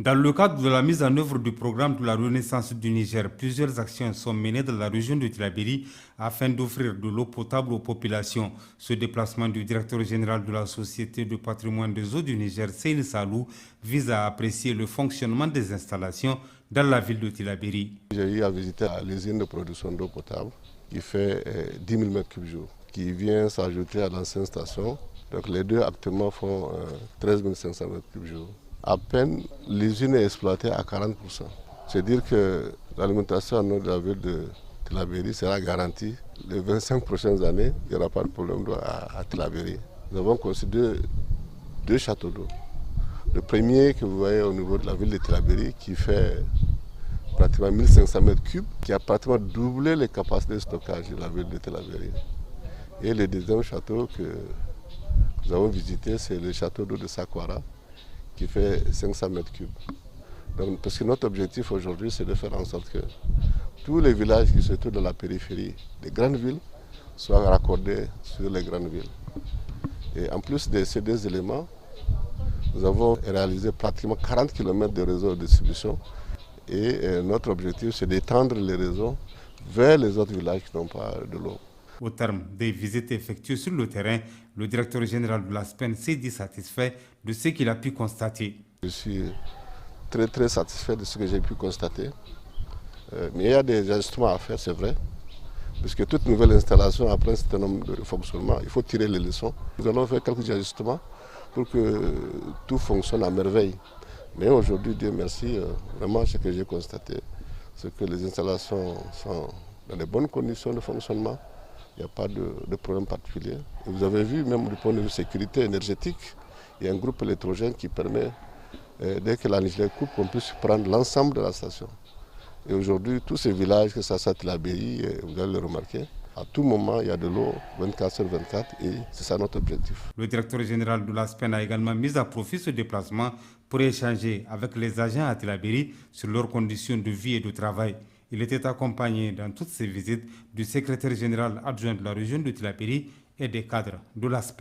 Dans le cadre de la mise en œuvre du programme de la Renaissance du Niger, plusieurs actions sont menées dans la région de Tillabéri afin d'offrir de l'eau potable aux populations. Ce déplacement du directeur général de la Société de patrimoine des eaux du Niger, Seyni Salou, vise à apprécier le fonctionnement des installations dans la ville de Tillabéri. J'ai eu à visiter l'usine de production d'eau potable qui fait 10 000 m3 jour, qui vient s'ajouter à l'ancienne station. Donc les deux actuellement font 13 500 m3 jour. À peine l'usine est exploitée à 40%. C'est-à-dire que l'alimentation en eau de la ville de Tillabéri sera garantie. Les 25 prochaines années, il n'y aura pas de problème d'eau à Tillabéri. Nous avons considéré deux châteaux d'eau. Le premier que vous voyez au niveau de la ville de Tillabéri qui fait pratiquement 1500 m3, qui a pratiquement doublé les capacités de stockage de la ville de Tillabéri. Et le deuxième château que nous avons visité, c'est le château d'eau de Sakwara, qui fait 500 m3. Donc, parce que notre objectif aujourd'hui, c'est de faire en sorte que tous les villages qui se trouvent dans la périphérie des grandes villes soient raccordés sur les grandes villes. Et en plus de ces deux éléments, nous avons réalisé pratiquement 40 km de réseau de distribution. Et notre objectif, c'est d'étendre les réseaux vers les autres villages qui n'ont pas de l'eau. Au terme des visites effectuées sur le terrain, le directeur général de la SPEN s'est dit satisfait de ce qu'il a pu constater. Je suis très satisfait de ce que j'ai pu constater. Mais il y a des ajustements à faire, c'est vrai. Parce que toute nouvelle installation, après un certain nombre de fonctionnements, il faut tirer les leçons. Nous allons faire quelques ajustements pour que tout fonctionne à merveille. Mais aujourd'hui, Dieu merci, vraiment ce que j'ai constaté, c'est que les installations sont dans de bonnes conditions de fonctionnement. Il n'y a pas de problème particulier. Et vous avez vu, même du point de vue sécurité énergétique, il y a un groupe électrogène qui permet, dès que la Niger coupe, qu'on puisse prendre l'ensemble de la station. Et aujourd'hui, tous ces villages, que ça soit Tillabéri, vous allez le remarquer, à tout moment, il y a de l'eau 24/24 et c'est ça notre objectif. Le directeur général de la SPEN a également mis à profit ce déplacement pour échanger avec les agents à Tillabéri sur leurs conditions de vie et de travail. Il était accompagné dans toutes ces visites du secrétaire général adjoint de la région de Tillabéri et des cadres de la SPEN.